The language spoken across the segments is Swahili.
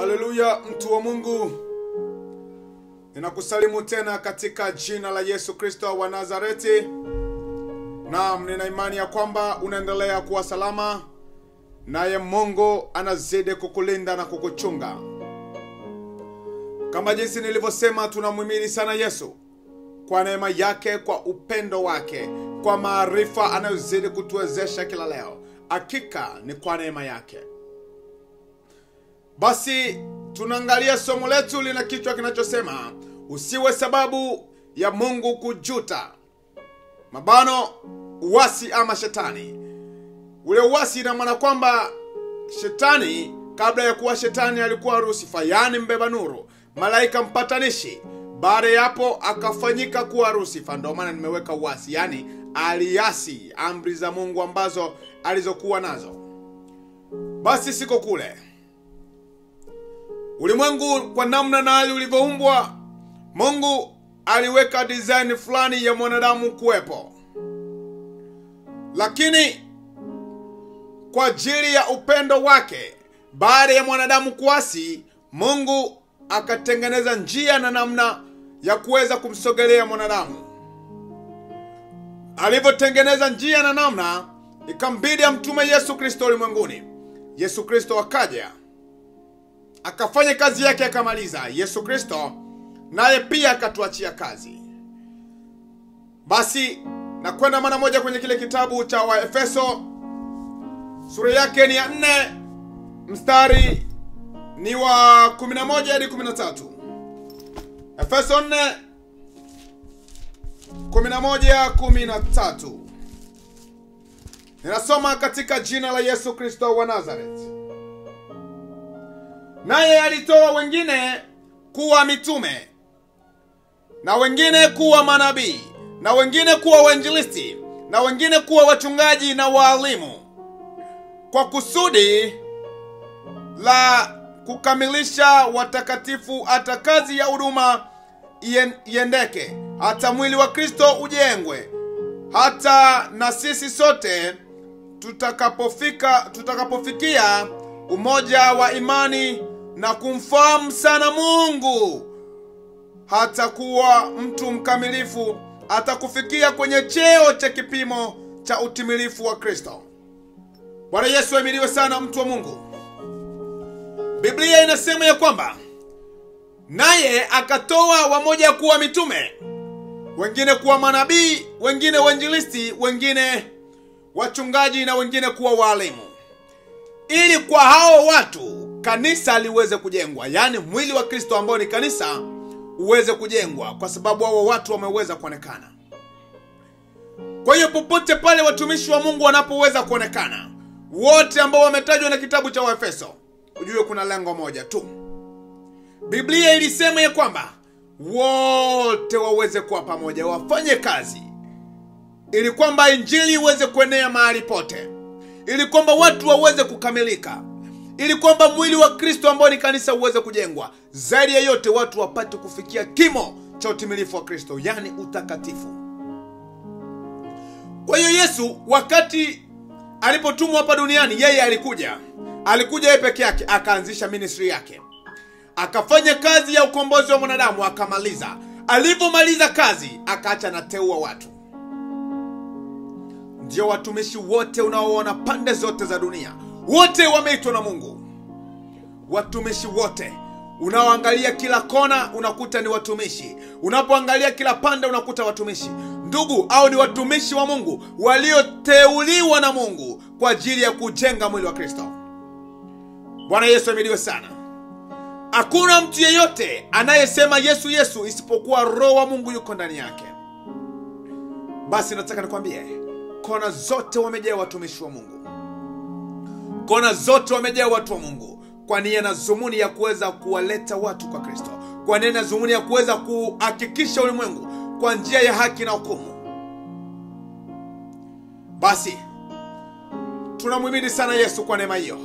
Haleluya, mtu wa Mungu. Ninakusalimu tena katika jina la Yesu Kristo wa Nazareti. Naam, nina imani ya kwamba unaendelea kuwa salama, naye Mungu anazidi kukulinda na kukuchunga. Kama jinsi nilivyosema, tunamhimidi sana Yesu kwa neema yake, kwa upendo wake, kwa maarifa anayozidi kutuwezesha kila leo. Hakika ni kwa neema yake. Basi tunaangalia somo letu lina kichwa kinachosema usiwe sababu ya Mungu kujuta. Mabano, uasi ama shetani. Ule uasi ina maana kwamba shetani kabla ya kuwa shetani alikuwa Lucifer, yani mbeba nuru, malaika mpatanishi. Baada ya hapo akafanyika kuwa Lucifer, ndio maana nimeweka uasi, yani aliasi amri za Mungu ambazo alizokuwa nazo. Basi siko kule. Ulimwengu kwa namna na hali ulivyoumbwa, Mungu aliweka design fulani ya mwanadamu kuwepo. Lakini kwa ajili ya upendo wake, baada ya mwanadamu kuasi, Mungu akatengeneza njia na namna ya kuweza kumsogelea mwanadamu. Alivyotengeneza njia na namna, ikambidi amtume Yesu Kristo ulimwenguni. Yesu Kristo akaja, akafanya kazi yake, akamaliza. Yesu Kristo naye pia akatuachia kazi. Basi na kwenda mara moja kwenye kile kitabu cha Waefeso, sura yake ni ya 4, mstari ni wa 11 hadi 13. Efeso 4 11-13. Ninasoma katika jina la Yesu Kristo wa Nazareti. Naye alitoa wengine kuwa mitume, na wengine kuwa manabii, na wengine kuwa wainjilisti, na wengine kuwa wachungaji na walimu, kwa kusudi la kukamilisha watakatifu, hata kazi ya huduma iendeke, hata mwili wa Kristo ujengwe, hata na sisi sote tutakapofikia umoja wa imani na kumfahamu sana Mungu, hata kuwa mtu mkamilifu, hata kufikia kwenye cheo cha kipimo cha utimilifu wa Kristo. Bwana Yesu ahimidiwe sana, mtu wa Mungu. Biblia inasema ya kwamba naye akatoa wamoja kuwa mitume, wengine kuwa manabii, wengine wainjilisti, wengine wachungaji, na wengine kuwa walimu, ili kwa hao watu kanisa liweze kujengwa, yani mwili wa Kristo ambao ni kanisa uweze kujengwa, kwa sababu hao watu wameweza kuonekana. Kwa hiyo popote pale watumishi wa Mungu wanapoweza kuonekana, wote ambao wametajwa na kitabu cha Waefeso, ujue kuna lengo moja tu. Biblia ilisema ya kwamba wote waweze kuwa pamoja, wafanye kazi, ili kwamba injili iweze kuenea mahali pote, ili kwamba watu waweze kukamilika, ili kwamba mwili wa Kristo ambao ni kanisa uweze kujengwa. Zaidi ya yote, watu wapate kufikia kimo cha utimilifu wa Kristo, yani utakatifu. Kwa hiyo Yesu wakati alipotumwa hapa duniani, yeye alikuja yeye peke yake, akaanzisha ministry yake, akafanya kazi ya ukombozi wa mwanadamu, akamaliza. Alipomaliza kazi, akaacha na teua watu. Ndio watumishi wote unaoona pande zote za dunia, wote wameitwa na Mungu. Watumishi wote unaoangalia kila kona unakuta ni watumishi, unapoangalia kila pande unakuta watumishi. Ndugu, au ni watumishi wa Mungu walioteuliwa na Mungu kwa ajili ya kujenga mwili wa Kristo. Bwana Yesu ahimidiwe sana. Hakuna mtu yeyote anayesema Yesu Yesu isipokuwa Roho wa Mungu yuko ndani yake. Basi nataka nikwambie, kona zote wamejaa watumishi wa Mungu, kona zote wamejaa watu wa Mungu, kwa nia na dhumuni ya kuweza kuwaleta watu kwa Kristo, kwa nia na dhumuni ya kuweza kuhakikisha ulimwengu kwa njia ya haki na hukumu. Basi tunamhimidi sana Yesu kwa neema hiyo.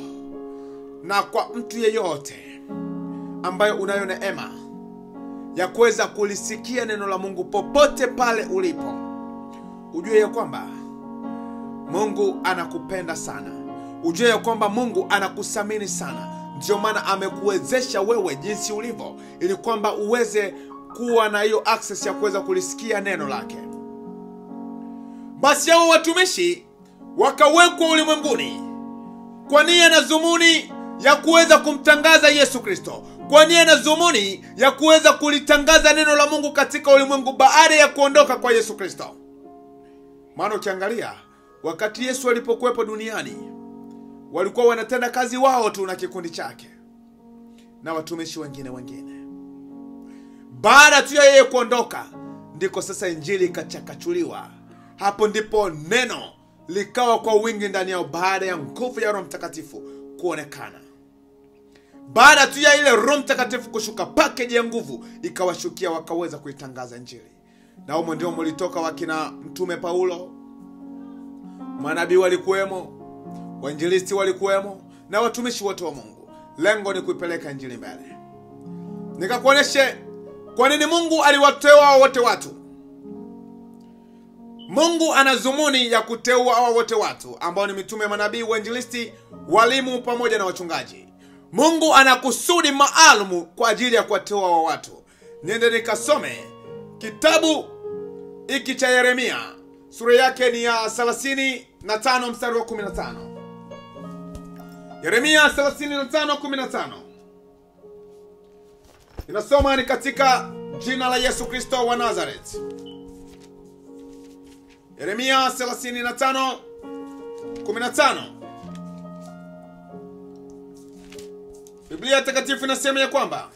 Na kwa mtu yeyote ambaye unayo neema ya kuweza kulisikia neno la Mungu popote pale ulipo, ujue ya kwamba Mungu anakupenda sana. Ujue ya kwamba Mungu anakusamini sana. Ndio maana amekuwezesha wewe jinsi ulivyo, ili kwamba uweze kuwa na hiyo access ya kuweza kulisikia neno lake. Basi hao watumishi wakawekwa ulimwenguni kwa nia na dhumuni ya kuweza kumtangaza Yesu Kristo, kwa nia na dhumuni ya kuweza kulitangaza neno la Mungu katika ulimwengu baada ya kuondoka kwa Yesu Kristo. Maana ukiangalia wakati Yesu alipokuwepo duniani, walikuwa wanatenda kazi wao tu na kikundi chake na watumishi wengine. Baada tu ya yeye kuondoka, ndiko sasa injili ikachakachuliwa. Hapo ndipo neno likawa kwa wingi ndani yao, baada ya nguvu ya Roho Mtakatifu kuonekana. Baada tu ya ile Roho Mtakatifu kushuka, package ya nguvu ikawashukia, wakaweza kuitangaza injili. Na humo ndio mlitoka wakina Mtume Paulo, manabii walikuwemo, wainjilisti walikuwemo, na watumishi wote wa Mungu. Lengo ni kuipeleka injili mbele. Nikakuoneshe kwa nini Mungu aliwateua wote watu. Mungu ana dhumuni ya kuteua hao wote watu ambao ni mitume, manabii, wainjilisti, walimu pamoja na wachungaji. Mungu ana kusudi maalum kwa ajili ya kuwateua hao watu. Niende nikasome kitabu hiki cha Yeremia, sura yake ni ya 35 mstari wa 15. Yeremia 35:15. Inasoma ni katika jina la Yesu Kristo wa Nazareth. Yeremia 35:15. Biblia takatifu inasema ya kwamba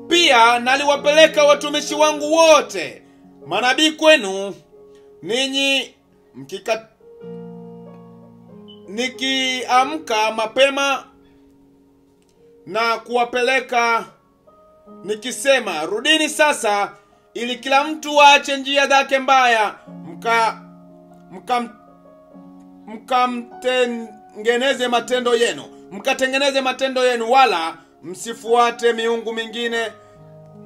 pia naliwapeleka watumishi wangu wote manabii kwenu, ninyi nikiamka mapema na kuwapeleka nikisema, rudini sasa, ili kila mtu aache njia zake mbaya, mkatengeneze matendo yenu, wala msifuate miungu mingine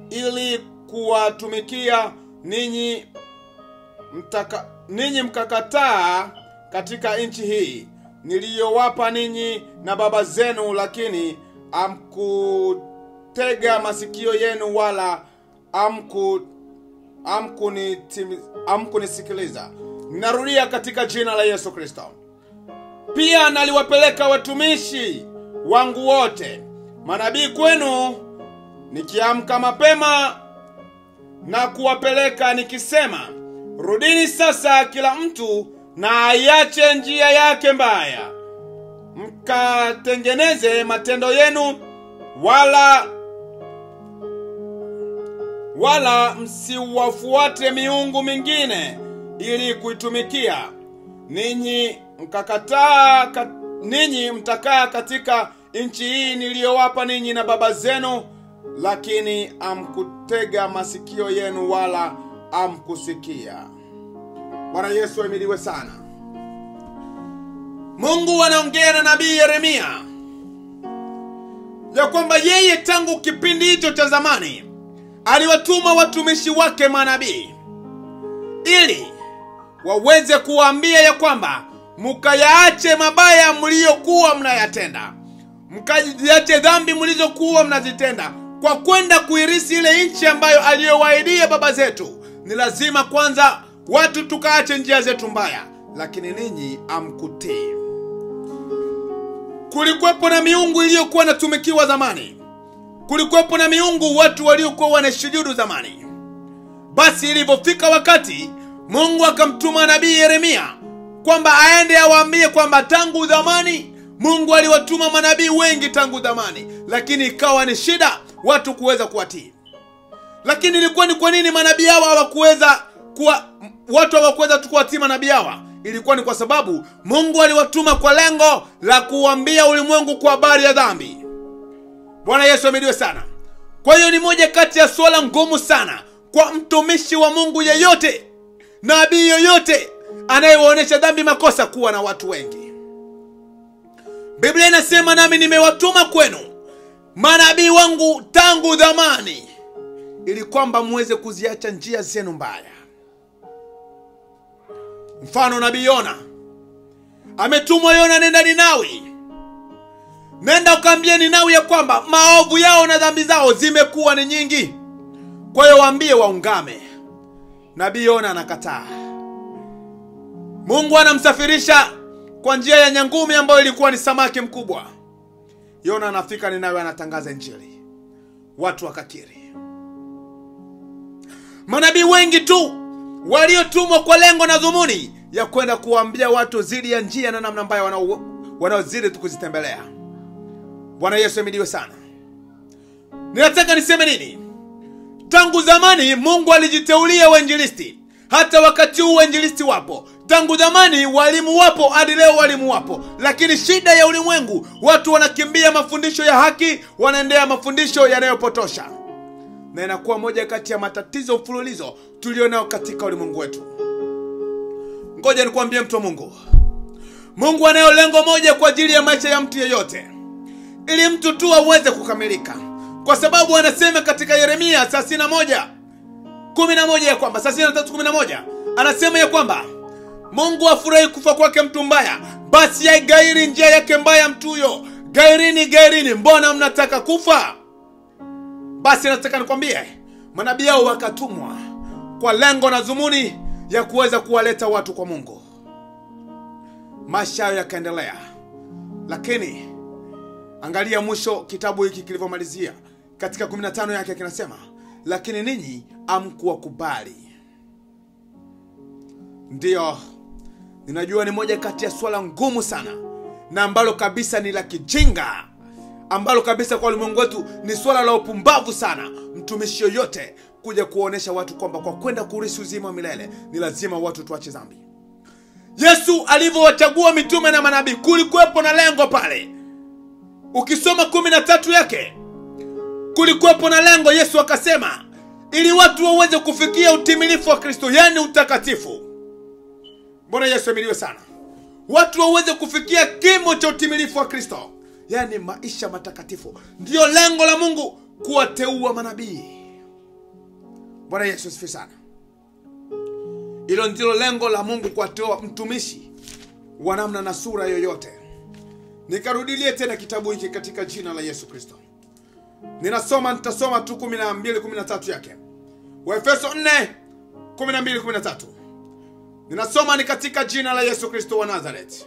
ili kuwatumikia. Ninyi mkakataa katika nchi hii niliyowapa ninyi na baba zenu, lakini amkutega masikio yenu, wala amkunisikiliza. Ninarudia katika jina la Yesu Kristo. Pia naliwapeleka watumishi wangu wote manabii kwenu, nikiamka mapema na kuwapeleka nikisema, rudini sasa, kila mtu na aiache njia yake mbaya, mkatengeneze matendo yenu, wala msiwafuate miungu mingine ili kuitumikia. Ninyi mtakaa katika nchi hii niliyowapa ninyi na baba zenu, lakini amkutega masikio yenu wala amkusikia. Bwana Yesu ahimidiwe sana. Mungu anaongea na nabii Yeremia ya kwamba yeye tangu kipindi hicho cha zamani aliwatuma watumishi wake manabii ili waweze kuambia ya kwamba mkayaache mabaya mliokuwa mnayatenda, mkajiache dhambi mlizokuwa mnazitenda, kwa kwenda kuirisi ile nchi ambayo aliyowaahidia baba zetu. Ni lazima kwanza watu tukaache njia zetu mbaya, lakini ninyi amkutii. Kulikuwepo na miungu iliyokuwa inatumikiwa zamani. Kulikuwepo na miungu watu waliokuwa wanashujudu zamani. Basi ilipofika wakati, Mungu akamtuma nabii Yeremia kwamba aende awaambie kwamba tangu zamani Mungu aliwatuma manabii wengi tangu zamani, lakini ikawa ni shida watu kuweza kuwatii. Lakini ilikuwa ni kwa nini manabii hawa watu hawakuweza kuwatii manabii hawa? Ilikuwa ni kwa sababu Mungu aliwatuma kwa lengo la kuambia ulimwengu kwa habari ya dhambi. Bwana Yesu ahimidiwe sana. Kwa hiyo ni moja kati ya swala ngumu sana kwa mtumishi wa Mungu yeyote, nabii yoyote anayewaonesha dhambi makosa, kuwa na watu wengi. Biblia inasema, nami nimewatuma kwenu manabii wangu tangu zamani, ili kwamba muweze kuziacha njia zenu mbaya. Mfano nabii Yona. Ametumwa Yona, nenda Ninawi. Nenda ukaambie Ninawi ya kwamba maovu yao na dhambi zao zimekuwa ni nyingi. Kwa hiyo waambie waungame. Nabii Yona anakataa. Mungu anamsafirisha kwa njia ya nyangumi ambayo ilikuwa ni samaki mkubwa. Yona anafika Ninawi, anatangaza injili. Watu wakakiri. Manabii wengi tu waliotumwa kwa lengo na dhumuni ya kwenda kuambia watu zidi ya njia na namna mbaya wanaozidi kuzitembelea. Bwana Yesu ahimidiwe sana. Ninataka niseme nini? Tangu zamani Mungu alijiteulia wainjilisti. Hata wakati huu wainjilisti wapo. Tangu zamani walimu wapo, hadi leo walimu wapo. Lakini shida ya ulimwengu, watu wanakimbia mafundisho ya haki, wanaendea mafundisho yanayopotosha. Na inakuwa moja kati ya matatizo mfululizo tulionao katika ulimwengu wetu. Ngoja nikwambie mtu wa Mungu. Mungu anayo lengo moja kwa ajili ya maisha ya mtu yeyote. Ili mtu tu aweze kukamilika. Kwa sababu anasema katika Yeremia 31:11 ya kwamba 33:11 anasema ya kwamba Mungu afurahi kufa kwake mtu mbaya, basi aigairi njia yake mbaya mtu huyo. Gairini, mbona mnataka kufa? Basi nataka nikwambie, manabii hao wakatumwa kwa lengo na dhumuni ya kuweza kuwaleta watu kwa Mungu. Maisha yao yakaendelea. Lakini angalia mwisho kitabu hiki kilivyomalizia. Katika 15 yake kinasema, lakini ninyi hamkuwakubali. Ndio, ninajua ni moja kati ya swala ngumu sana, na ambalo kabisa ni la kijinga, ambalo kabisa kwa ulimwengu wetu ni swala la upumbavu sana. Mtumishi yoyote kuja kuonesha watu kwamba kwa kwenda kurithi uzima wa milele ni lazima watu tuache dhambi. Yesu alivyowachagua mitume na manabii, kulikuwepo na lengo pale. Ukisoma 13 yake, kulikuwepo na lengo. Yesu akasema ili watu waweze kufikia utimilifu wa Kristo, yani utakatifu. Bwana Yesu ahimidiwe sana. Watu waweze kufikia kimo cha utimilifu wa Kristo, yani maisha matakatifu. Ndio lengo la Mungu kuwateua manabii. Bwana Yesu asifiwe sana. Hilo ndilo lengo la Mungu, kuwateua mtumishi wa namna na sura yoyote. Nikarudilie tena kitabu hiki katika jina la Yesu Kristo. Nitasoma tu 12:13 yake. Waefeso 4:12-13. Ninasoma ni katika jina la Yesu Kristo wa Nazareth.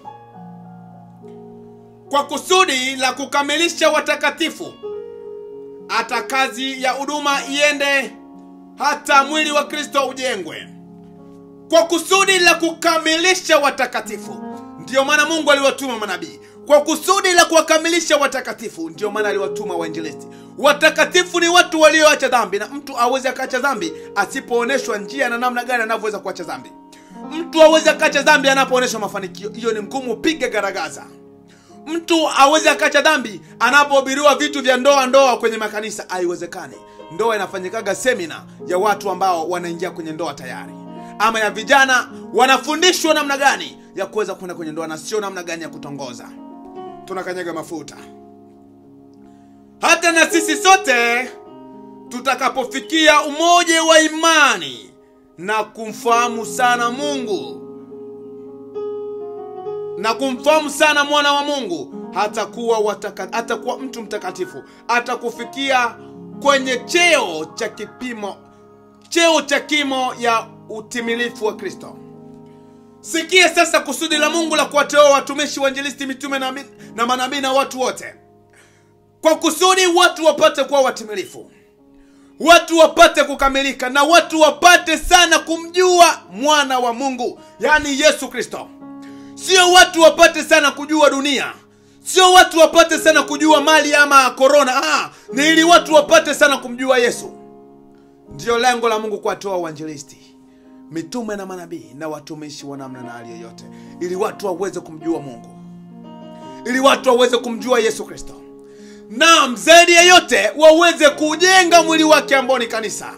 Kwa kusudi la kukamilisha watakatifu, hata kazi ya huduma iende, hata mwili wa Kristo ujengwe. Kwa kusudi la kukamilisha watakatifu, ndio maana Mungu aliwatuma manabii. Kwa kusudi la kuwakamilisha watakatifu, ndio maana aliwatuma wainjilisti. Watakatifu ni watu walioacha dhambi, na mtu aweze akaacha dhambi asipooneshwa njia na namna gani anavyoweza kuacha dhambi. Mtu aweze akaacha dhambi anapooneshwa mafanikio, hiyo ni ngumu, piga garagaza. Mtu aweze akaacha dhambi anapohubiriwa vitu vya ndoa kwenye makanisa, haiwezekani. Ndoa inafanyikaga semina ya watu ambao wanaingia kwenye ndoa tayari, ama ya vijana wanafundishwa namna gani ya kuweza kwenda kwenye ndoa, na sio namna gani ya kutongoza. Tunakanyaga mafuta. Hata na sisi sote tutakapofikia umoja wa imani na kumfahamu sana Mungu, na kumfahamu sana mwana wa Mungu, hatakuwa mtu mtakatifu, hatakufikia kwenye cheo cha kimo ya utimilifu wa Kristo. Sikia sasa kusudi la Mungu la kuwateua watumishi, wainjilisti, mitume na manabii na watu wote. Kwa kusudi watu wapate kuwa watimilifu, watu wapate kukamilika, na watu wapate sana kumjua mwana wa Mungu, yani Yesu Kristo. Sio watu wapate sana kujua dunia, sio watu wapate sana kujua mali ama corona. Ni ili watu wapate sana kumjua Yesu. Ndio lengo la Mungu kuwatoa wainjilisti, mitume na manabii na watumishi wa namna na hali yoyote, ili watu waweze kumjua Mungu, ili watu waweze kumjua Yesu Kristo, na zaidi ya yote waweze kujenga mwili wake ambao ni kanisa.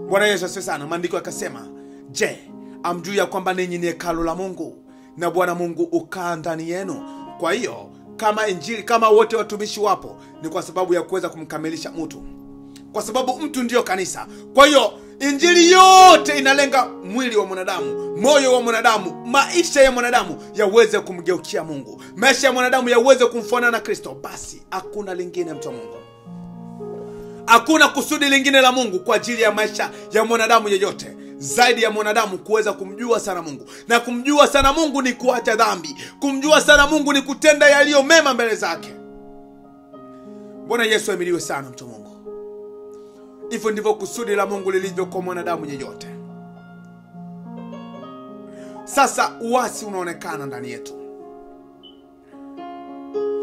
Bwana Yesu asifiwe sana. Maandiko yakasema, je, amjui ya kwamba ninyi ni hekalu la Mungu na Bwana Mungu ukaa ndani yenu? Kwa hiyo kama wote watumishi wapo, ni kwa sababu ya kuweza kumkamilisha mtu, kwa sababu mtu ndio kanisa. Kwa hiyo Injili yote inalenga mwili wa mwanadamu, moyo wa mwanadamu, maisha ya mwanadamu yaweze kumgeukia Mungu, maisha ya mwanadamu yaweze kumfanana na Kristo. Basi hakuna lingine, mtu wa Mungu. Hakuna kusudi lingine la Mungu kwa ajili ya maisha ya mwanadamu yeyote zaidi ya mwanadamu kuweza kumjua sana Mungu. Na kumjua sana Mungu ni kuacha dhambi. Kumjua sana Mungu ni kutenda yaliyo mema mbele zake. Bwana Yesu ahimidiwe sana, mtu wa Mungu. Hivyo ndivyo kusudi la Mungu lilivyo kwa mwanadamu yeyote. Sasa uasi unaonekana ndani yetu.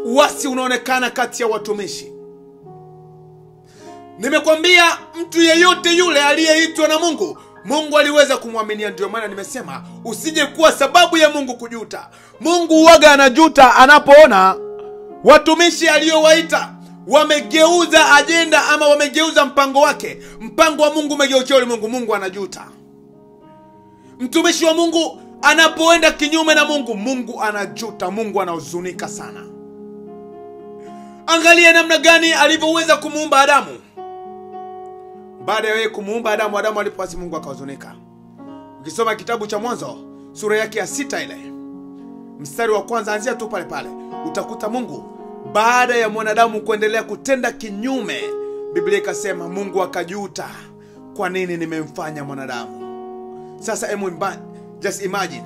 Uasi unaonekana kati ya watumishi. Nimekwambia mtu yeyote yule aliyeitwa na Mungu, Mungu aliweza kumwaminia. Ndio maana nimesema usije kuwa sababu ya Mungu kujuta. Mungu huwaga anajuta anapoona watumishi aliowaita wamegeuza ajenda ama wamegeuza mpango wake. Mpango wa Mungu umegeukia ulimwengu. Mungu anajuta. Mtumishi wa Mungu anapoenda kinyume na Mungu, Mungu anajuta. Mungu anahuzunika sana. Angalia namna gani alivyoweza kumuumba Adamu. Baada ya yeye kumuumba Adamu, Adamu alipoasi, Mungu akahuzunika. Ukisoma kitabu cha Mwanzo sura yake ya 6 ile mstari wa kwanza, anzia tu pale pale, utakuta Mungu baada ya mwanadamu kuendelea kutenda kinyume, Biblia ikasema Mungu akajuta, kwa nini nimemfanya mwanadamu? Sasa just imagine,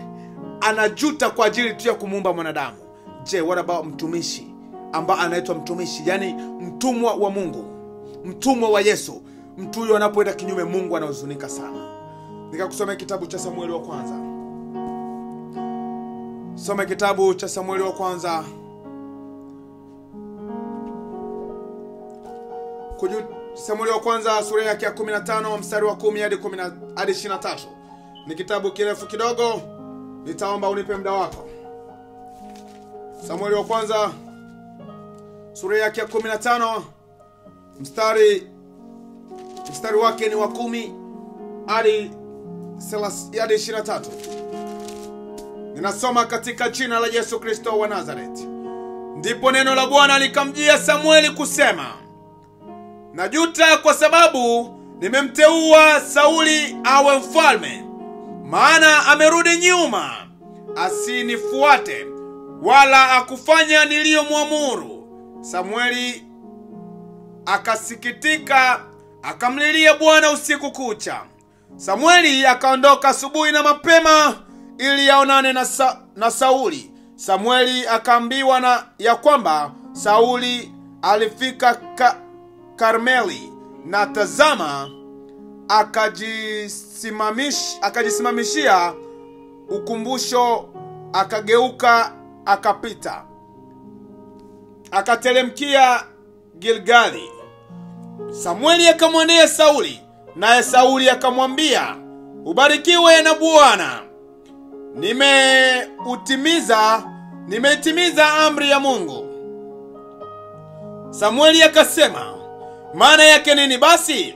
anajuta kwa ajili tu ya kumuumba mwanadamu. Je, what about mtumishi ambaye anaitwa mtumishi, yani mtumwa wa Mungu, mtumwa wa Yesu? Mtu huyo anapoenda kinyume, Mungu anahuzunika sana. Nikakusomea kitabu cha Samueli wa kwanza. Soma kitabu cha Samueli wa kwanza. Samueli wa kwanza sura yake ya 15 mstari wa 10 hadi 23. Ni kitabu kirefu kidogo, nitaomba unipe muda wako. Samueli wa kwanza sura yake ya 15 mstari wake ni wa 10 hadi 23. Ninasoma katika jina la Yesu Kristo wa Nazareti. Ndipo neno la Bwana likamjia Samueli kusema, najuta kwa sababu nimemteua Sauli awe mfalme, maana amerudi nyuma asinifuate wala akufanya niliyomwamuru. Samueli akasikitika, akamlilia Bwana usiku kucha. Samueli akaondoka asubuhi na mapema ili aonane na Sauli. Samueli akaambiwa ya kwamba Sauli alifika Karmeli, na tazama akajisimamishia ukumbusho, akageuka akapita, akatelemkia Gilgali. Samueli akamwendea Sauli, naye Sauli akamwambia, ubarikiwe na Bwana, nimeitimiza amri ya Mungu. Samueli akasema, maana yake nini basi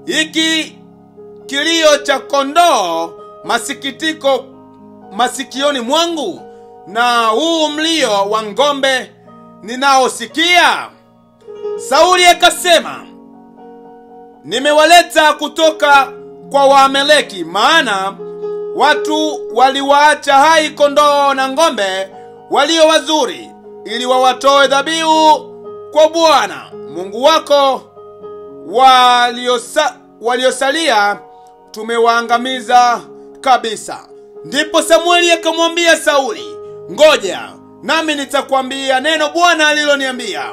hiki kilio cha kondoo masikitiko masikioni mwangu, na huu mlio wa ngombe ninaosikia? Sauli akasema, nimewaleta kutoka kwa Waameleki, maana watu waliwaacha hai kondoo na ngombe walio wazuri, ili wawatoe dhabihu kwa Bwana Mungu wako. Waliosalia tumewaangamiza kabisa. Ndipo Samueli akamwambia Sauli, ngoja nami nitakwambia neno Bwana aliloniambia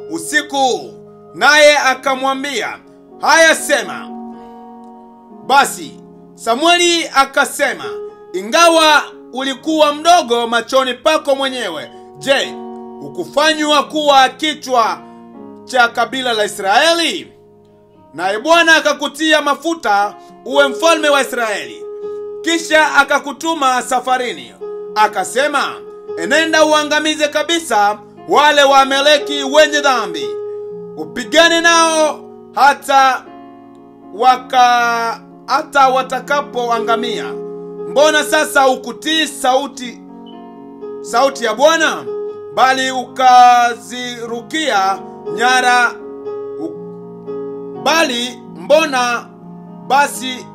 usiku. Naye akamwambia, haya sema. Basi Samueli akasema, ingawa ulikuwa mdogo machoni pako mwenyewe, je, ukufanywa kuwa kichwa cha kabila la Israeli? Naye Bwana akakutia mafuta uwe mfalme wa Israeli. Kisha akakutuma safarini, akasema, enenda uangamize kabisa wale Waameleki wenye dhambi, upigane nao hata watakapoangamia. Mbona sasa ukutii sauti ya Bwana, bali ukazirukia nyara bali mbona basi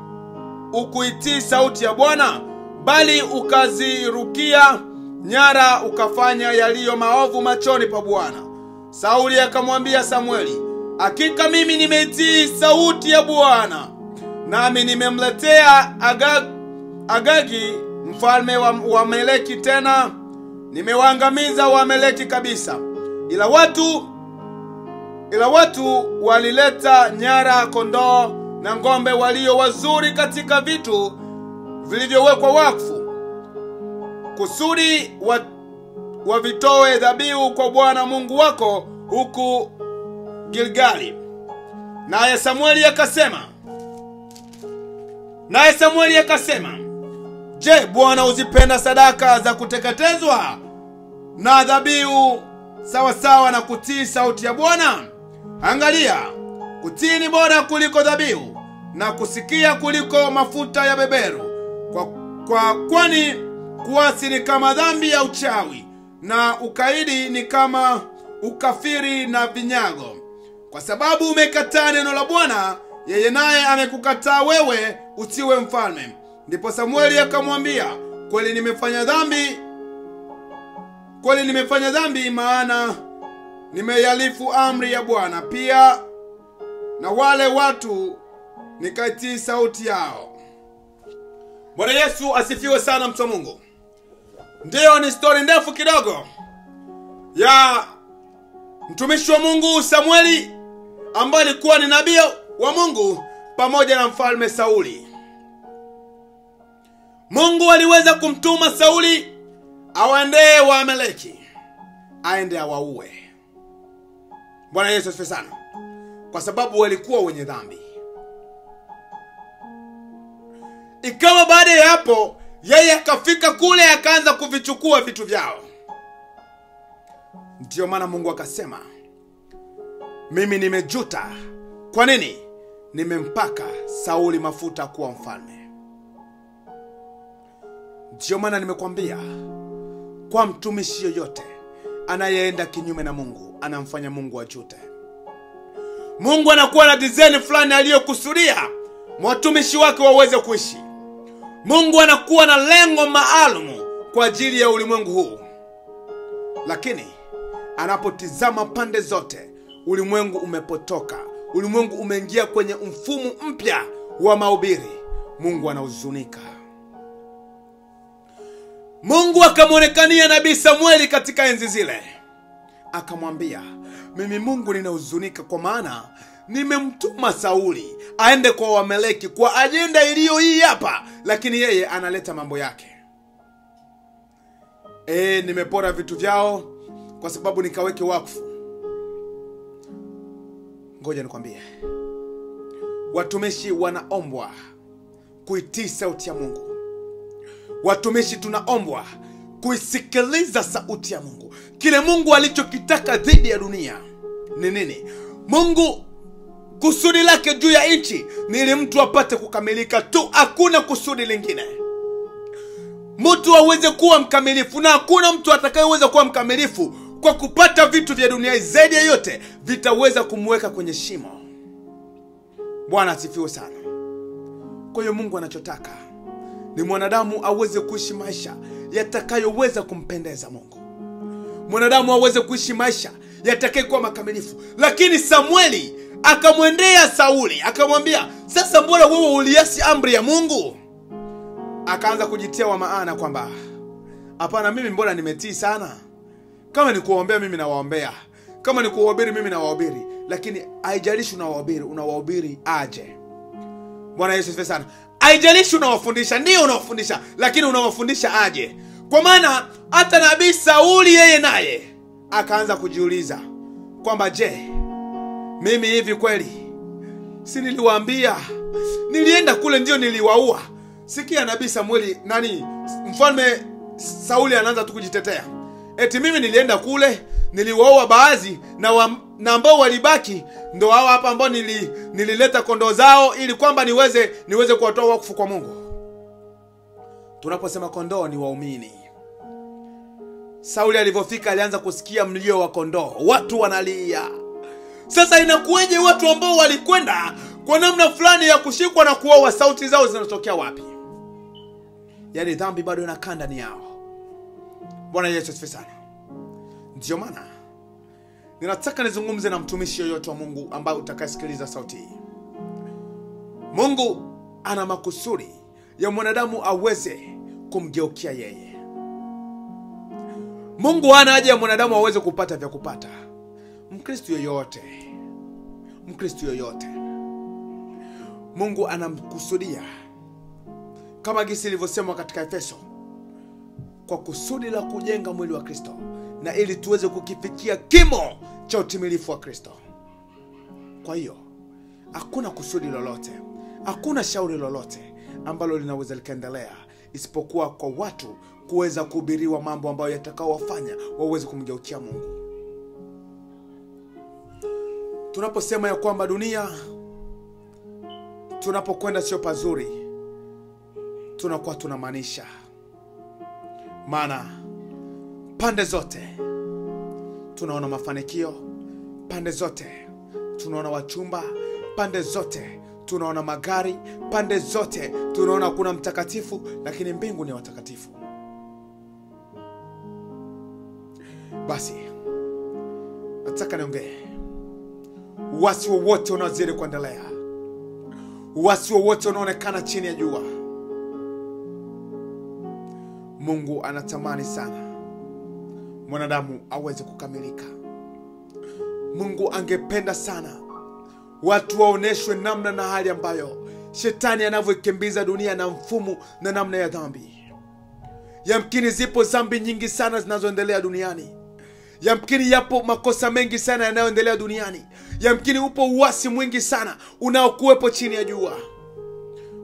ukuitii sauti ya Bwana, bali ukazirukia nyara ukafanya yaliyo maovu machoni pa Bwana? Sauli akamwambia Samueli, hakika mimi nimeitii sauti ya Bwana, nami nimemletea Agagi mfalme wa Amaleki, tena nimewaangamiza Waamaleki kabisa. Ila watu walileta nyara kondoo na ng'ombe walio wazuri katika vitu vilivyowekwa wakfu, kusudi wavitoe dhabihu kwa Bwana Mungu wako huku Gilgali. Naye Samueli akasema, je, Bwana uzipenda sadaka za kuteketezwa na dhabihu sawa na kutii sauti ya Bwana? Angalia, kutii ni bora kuliko dhabihu, na kusikia kuliko mafuta ya beberu. Kwani kuasi ni kama dhambi ya uchawi, na ukaidi ni kama ukafiri na vinyago. Kwa sababu umekataa neno la Bwana, yeye naye amekukataa wewe usiwe mfalme. Ndipo Samueli akamwambia, kweli nimefanya dhambi, maana nimeyalifu amri ya Bwana, pia na wale watu nikaitii sauti yao. Bwana Yesu asifiwe sana, mtu wa Mungu. Ndiyo, ni story ndefu kidogo ya mtumishi wa Mungu Samueli, ambaye alikuwa ni nabii wa Mungu pamoja na mfalme Sauli. Mungu aliweza kumtuma Sauli awaendee Waamaleki, aende awaue. Bwana Yesu asifiwe sana. Kwa sababu walikuwa wenye dhambi. Ikawa baada ya hapo, yeye akafika kule akaanza kuvichukua vitu vyao. Ndiyo maana Mungu akasema, mimi nimejuta. Kwa nini? Nimempaka Sauli mafuta kuwa mfalme. Ndiyo maana nimekwambia, kwa mtumishi yoyote anayeenda kinyume na Mungu, anamfanya Mungu ajute. Mungu anakuwa na design fulani aliyokusudia watumishi wake waweze kuishi. Mungu anakuwa na lengo maalum kwa ajili ya ulimwengu huu. Lakini anapotizama pande zote, ulimwengu umepotoka. Ulimwengu umeingia kwenye mfumo mpya wa mahubiri. Mungu anahuzunika. Mungu akamwonekania nabii Samueli katika enzi zile. Akamwambia, mimi Mungu ninahuzunika, kwa maana nimemtuma Sauli aende kwa Waamaleki kwa ajenda iliyo hii hapa, lakini yeye analeta mambo yake. Nimepora vitu vyao kwa sababu nikaweke wakfu. Ngoja nikwambie, watumishi wanaombwa kuitii sauti ya Mungu. Watumishi tunaombwa kuisikiliza sauti ya Mungu. Kile Mungu alichokitaka dhidi ya dunia ni nini? Mungu kusudi lake juu ya nchi ni ili mtu apate kukamilika tu, hakuna kusudi lingine. Mtu aweze kuwa mkamilifu, na hakuna mtu atakayeweza kuwa mkamilifu kwa kupata vitu vya dunia. Zaidi ya yote vitaweza kumweka kwenye shimo. Bwana asifiwe sana. Kwa hiyo Mungu anachotaka ni mwanadamu aweze kuishi maisha yatakayoweza kumpendeza Mungu. Mwanadamu aweze kuishi maisha yatakayokuwa makamilifu. Lakini Samueli akamwendea Sauli akamwambia, sasa mbona wewe uliasi amri ya Mungu? Akaanza kujitia wa maana kwamba, hapana, mimi mbona nimetii sana. Kama ni kuombea mimi nawaombea, kama ni kuhubiri mimi nawahubiri, lakini haijalishi unawahubiri aje. Bwana Yesu asifiwe sana. Haijalishi unawafundisha, ndio unawafundisha, lakini unawafundisha aje? Kwa maana hata nabii Sauli yeye naye akaanza kujiuliza kwamba, je, mimi hivi kweli si niliwaambia? Nilienda kule ndio niliwaua. Sikia nabii Samueli, mfalme Sauli anaanza tu kujitetea. Eti mimi nilienda kule, niliwaua baadhi, na ambao walibaki ndo hao hapa ambao nilileta kondoo zao ili kwamba niweze kuwatoa wakfu kwa Mungu. Tunaposema kondoo ni waumini. Sauli alipofika alianza kusikia mlio wa kondoo. Watu wanalia. Sasa inakuwaje watu ambao walikwenda kwa namna fulani ya kushikwa na kuoa, sauti zao zinatokea wapi? Yaani dhambi bado inakaa ndani yao. Bwana Yesu asifiwe sana. Ndio maana ninataka nizungumze na mtumishi yoyote wa Mungu ambaye utakayesikiliza sauti hii. Mungu ana makusudi ya mwanadamu aweze kumgeukia yeye. Mungu hana haja ya mwanadamu aweze kupata vya kupata. Mkristo yoyote Mungu anamkusudia, kama gisi ilivyosema katika Efeso, kwa kusudi la kujenga mwili wa Kristo, na ili tuweze kukifikia kimo cha utimilifu wa Kristo. Kwa hiyo hakuna kusudi lolote, hakuna shauri lolote ambalo linaweza likaendelea isipokuwa kwa watu kuweza kuhubiriwa mambo ambayo yatakaowafanya waweze kumgeukia Mungu. Tunaposema ya kwamba dunia tunapokwenda sio pazuri, tunakuwa tunamaanisha, maana pande zote tunaona mafanikio, pande zote tunaona wachumba, pande zote tunaona magari, pande zote tunaona kuna mtakatifu, lakini mbingu ni watakatifu. Basi nataka niongee, uasi wowote unaozidi kuendelea, uasi wowote unaonekana chini ya jua, Mungu anatamani sana mwanadamu aweze kukamilika. Mungu angependa sana watu waoneshwe namna na hali ambayo shetani anavyokimbiza dunia na mfumo na namna ya dhambi. Yamkini zipo dhambi nyingi sana zinazoendelea duniani. Yamkini yapo makosa mengi sana yanayoendelea duniani. Yamkini upo uasi mwingi sana unaokuwepo chini ya jua.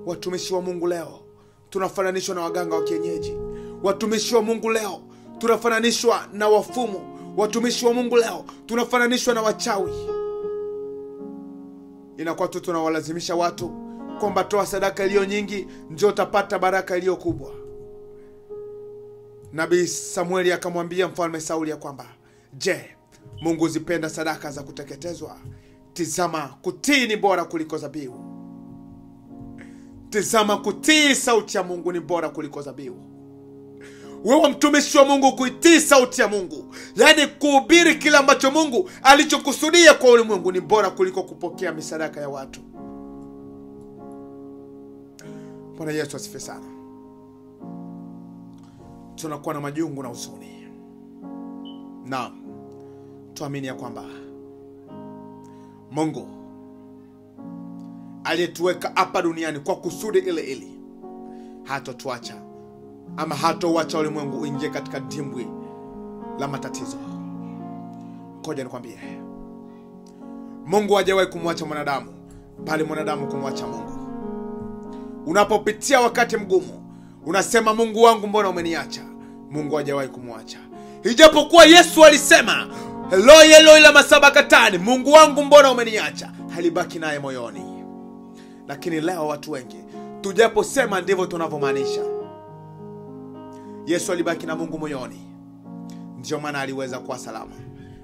Watumishi wa Mungu leo tunafananishwa na waganga wa kienyeji. Watumishi wa Mungu leo tunafananishwa na wafumu. Watumishi wa Mungu leo tunafananishwa na wachawi. Inakuwa tu tunawalazimisha watu kwamba toa sadaka iliyo nyingi ndio utapata baraka iliyo kubwa. Nabii Samueli akamwambia mfalme Sauli ya kwamba, je, Mungu zipenda sadaka za kuteketezwa? Tizama, kutii ni bora kuliko dhabihu. Tizama, kutii sauti ya Mungu ni bora kuliko dhabihu. Wewe mtumishi wa Mungu, kuitii sauti ya Mungu, yaani kuhubiri kila ambacho Mungu alichokusudia kwa ulimwengu, ni bora kuliko kupokea misadaka ya watu. Bwana Yesu asifiwe sana. Tunakuwa na majungu na huzuni. Na tuamini ya kwamba Mungu aliyetuweka hapa duniani kwa kusudi ile hatotuacha ama hatowacha ulimwengu uingie katika dimbwi la matatizo. Ngoja nikwambie, Mungu hajawahi kumwacha mwanadamu, bali mwanadamu kumwacha Mungu. Unapopitia wakati mgumu, unasema Mungu wangu mbona umeniacha? Mungu hajawahi kumwacha. Ijapokuwa Yesu alisema Eloi Eloi lama sabakthani, Mungu wangu mbona umeniacha, halibaki naye moyoni. Lakini leo watu wengi tujaposema ndivyo tunavyomaanisha. Yesu alibaki na Mungu moyoni, ndio maana aliweza kuwa salama.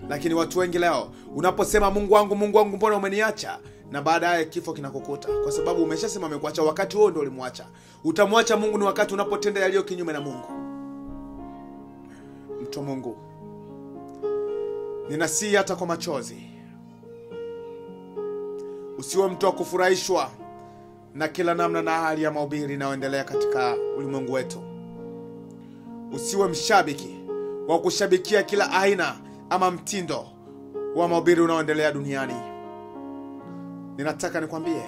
Lakini watu wengi leo unaposema Mungu wangu mbona umeniacha, na baadaye kifo kinakukuta, kwa sababu umeshasema amekuacha wakati huo ndio ulimwacha. Utamwacha Mungu ni wakati unapotenda yaliyo kinyume na Mungu. Mtu Mungu, ninasihi hata kwa machozi, usiwe mtu wa kufurahishwa na kila namna na hali ya mahubiri inayoendelea katika ulimwengu wetu. Usiwe mshabiki wa kushabikia kila aina ama mtindo wa mahubiri unaoendelea duniani. Ninataka nikwambie,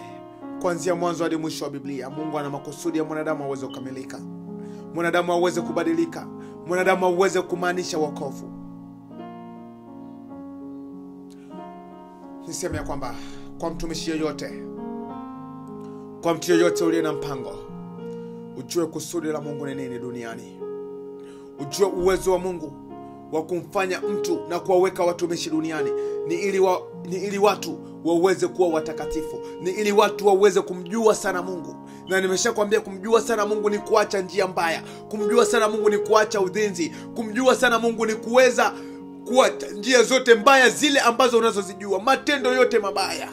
kuanzia mwanzo hadi mwisho wa Biblia, Mungu ana makusudi ya mwanadamu aweze kukamilika, mwanadamu aweze kubadilika, mwanadamu aweze kumaanisha wokovu. Niseme ya kwamba kwa mtumishi yoyote, kwa mtu yoyote uliye na mpango, ujue kusudi la Mungu ni nini duniani. Ujue uwezo wa Mungu wa kumfanya mtu na kuwaweka watumishi duniani ni ili watu waweze kuwa watakatifu, ni ili watu waweze kumjua sana Mungu. Na nimeshakwambia kumjua sana Mungu ni kuacha njia mbaya, kumjua sana Mungu ni kuacha udhinzi, kumjua sana Mungu ni kuweza kuacha njia zote mbaya zile ambazo unazozijua, matendo yote mabaya.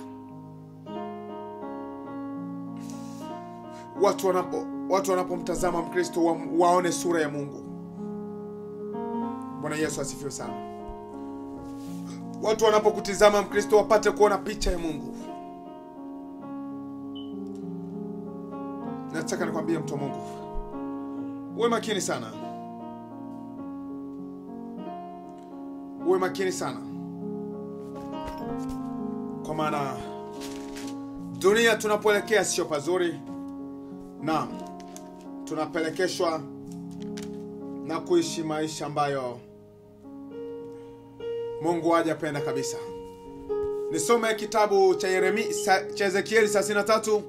Watu wanapomtazama Mkristo waone sura ya Mungu. Bwana Yesu asifiwe sana. Watu wanapokutizama Mkristo wapate kuona picha ya Mungu. Nataka nikwambie mtu wa Mungu, uwe makini sana. Uwe makini sana. Kwa maana dunia tunapoelekea sio pazuri. Na tunapelekeshwa na kuishi maisha ambayo Mungu hajapenda kabisa. Nisome kitabu cha Ezekieli 33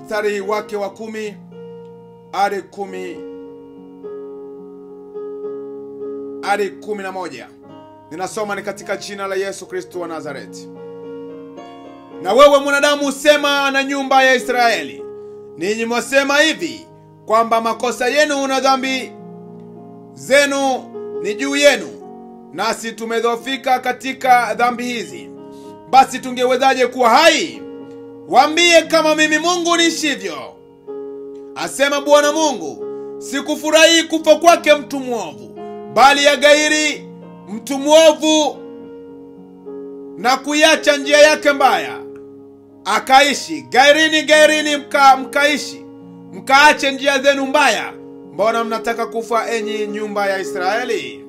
mstari wake wa 10 hadi 11. Ninasoma ni katika jina la Yesu Kristo wa Nazareti. Na wewe mwanadamu, usema na nyumba ya Israeli, ninyi mwasema hivi kwamba makosa yenu na dhambi zenu ni juu yenu, nasi tumedhoofika katika dhambi hizi. Basi tungewezaje kuwa hai? Waambie kama mimi Mungu niishivyo, asema Bwana Mungu, sikufurahi kufa kwake mtu mwovu, bali yagairi mtu mwovu na kuiacha njia yake mbaya akaishi. Gairini mkaishi, mkaache njia zenu mbaya. Mbona mnataka kufa enyi nyumba ya Israeli?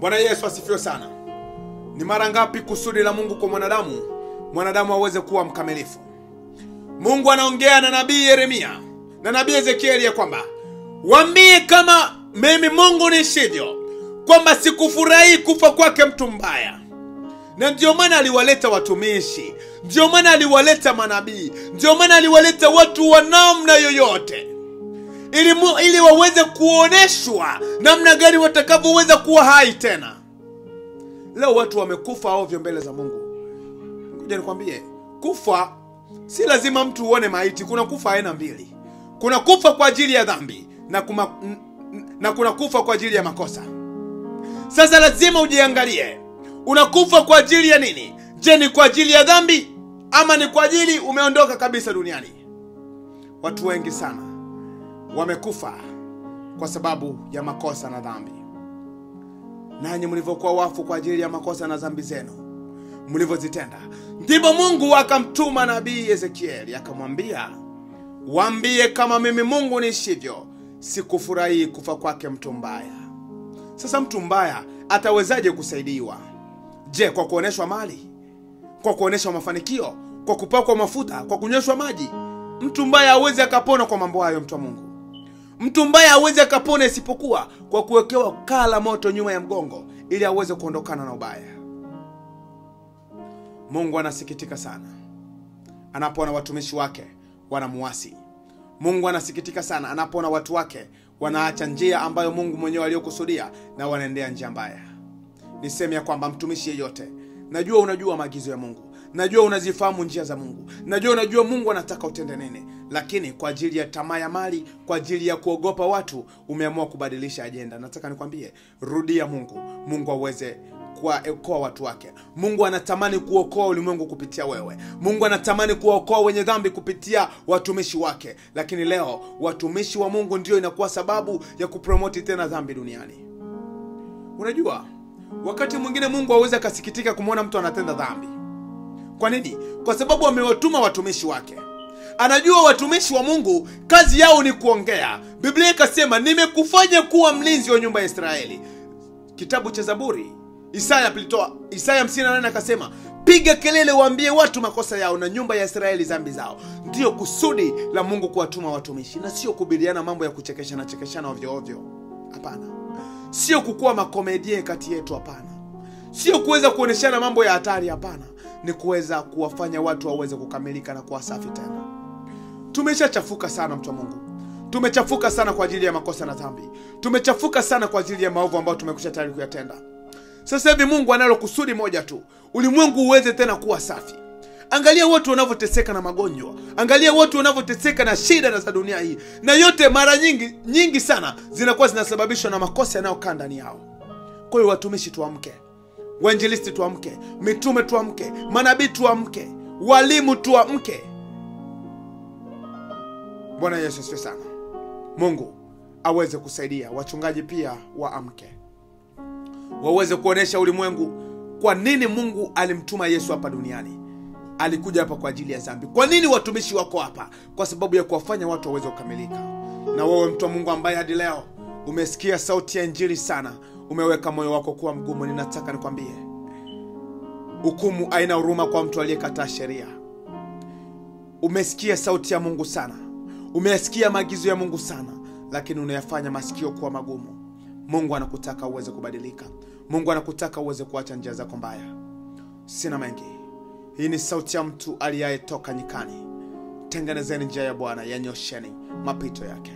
Bwana Yesu asifiwe sana. Ni mara ngapi kusudi la Mungu kwa mwanadamu aweze kuwa mkamilifu? Mungu anaongea na nabii Yeremia na nabii Ezekieli ya kwamba waambie kama mimi Mungu niishivyo, kwamba sikufurahi kufa kwake mtu mbaya. Na ndio maana aliwaleta watumishi, ndio maana aliwaleta manabii, ndio maana aliwaleta watu wa namna yoyote, ili waweze kuoneshwa namna gani watakavyoweza kuwa hai tena. Leo watu wamekufa ovyo mbele za Mungu. Ngoja nikwambie, kufa si lazima mtu uone maiti. Kuna kufa aina mbili. Kuna kufa kwa ajili ya dhambi na kuna kufa kwa ajili ya makosa. Sasa lazima ujiangalie, unakufa kwa ajili ya nini? Je, ni kwa ajili ya dhambi ama ni kwa ajili umeondoka kabisa duniani? Watu wengi sana wamekufa kwa sababu ya makosa na dhambi. Nanyi mlivyokuwa wafu kwa ajili ya makosa na dhambi zenu mlivyozitenda, ndipo Mungu akamtuma nabii Ezekieli akamwambia, waambie kama mimi Mungu niishivyo, sikufurahi kufa kwake mtu mbaya. Sasa mtu mbaya atawezaje kusaidiwa? Je, kwa kuoneshwa mali? Kwa kuoneshwa mafanikio? Kwa kupakwa mafuta? Kwa kunyweshwa maji? Mtu mbaya hawezi akapona kwa mambo hayo, mtu wa Mungu. Mtu mbaya hawezi akapona isipokuwa kwa kuwekewa kaa la moto nyuma ya mgongo ili aweze kuondokana na ubaya. Mungu anasikitika sana anapoona watumishi wake wanamuasi. Mungu anasikitika sana anapoona watu wake wanaacha njia ambayo Mungu mwenyewe aliyokusudia na wanaendea njia mbaya. Niseme ya kwamba mtumishi yeyote, najua unajua maagizo ya Mungu, najua unazifahamu njia za Mungu, najua Mungu anataka utende nini, lakini kwa ajili ya tamaa ya mali, kwa ajili ya kuogopa watu, umeamua kubadilisha ajenda. Nataka nikwambie, rudia Mungu. Mungu aweze kuokoa watu wake. Mungu anatamani kuokoa ulimwengu kupitia wewe. Mungu anatamani kuokoa wenye dhambi kupitia watumishi wake. Lakini leo watumishi wa Mungu ndio inakuwa sababu ya kupromoti tena dhambi duniani. Unajua, wakati mwingine Mungu hawezi akasikitika kumwona mtu anatenda dhambi. Kwa nini? Kwa sababu amewatuma watumishi wake. Anajua watumishi wa Mungu kazi yao ni kuongea. Biblia ikasema, nimekufanya kuwa mlinzi wa nyumba ya Israeli. Kitabu cha Zaburi, Isaya 58 akasema, piga kelele waambie watu makosa yao na nyumba ya Israeli dhambi zao. Ndio kusudi la Mungu kuwatuma watumishi, na sio kubiliana mambo ya kuchekeshana ovyo ovyo. Hapana. Sio kukuwa makomedie kati yetu, hapana. Sio kuweza kuoneshana mambo ya hatari, hapana. Ni kuweza kuwafanya watu waweze kukamilika na kuwa safi tena. Tumeshachafuka sana, mtu wa Mungu. Tumechafuka sana kwa ajili ya makosa na dhambi. Tumechafuka sana kwa ajili ya maovu ambayo tumekwisha tayari kuyatenda. Sasa hivi Mungu analo kusudi moja tu, ulimwengu uweze tena kuwa safi. Angalia watu wanavyoteseka na magonjwa. Angalia watu wanavyoteseka na shida za dunia hii. Na yote mara nyingi sana zinakuwa zinasababishwa na makosa yanayokaa ndani yao. Kwa hiyo watumishi tuamke, wainjilisti tuamke, mitume tuamke, manabii tuamke, walimu tuamke. Bwana Yesu asifiwe sana. Mungu aweze kusaidia wachungaji pia waamke, waweze kuonesha ulimwengu kwa nini Mungu alimtuma Yesu hapa duniani. Alikuja hapa kwa ajili ya dhambi. Kwa nini watumishi wako hapa? Kwa sababu ya kuwafanya watu waweze kukamilika. Na wewe mtu wa Mungu ambaye hadi leo umesikia sauti ya injili sana, umeweka moyo wako kuwa mgumu, ninataka nikwambie, hukumu haina huruma kwa mtu aliyekataa sheria. Umesikia sauti ya Mungu sana, umesikia maagizo ya Mungu sana, lakini unayafanya masikio kuwa magumu. Mungu anakutaka uweze kubadilika. Mungu anakutaka uweze kuacha njia zako mbaya. Sina mengi. Hii ni sauti ya mtu aliyetoka nyikani. Tengenezeni njia ya Bwana, yanyosheni mapito yake.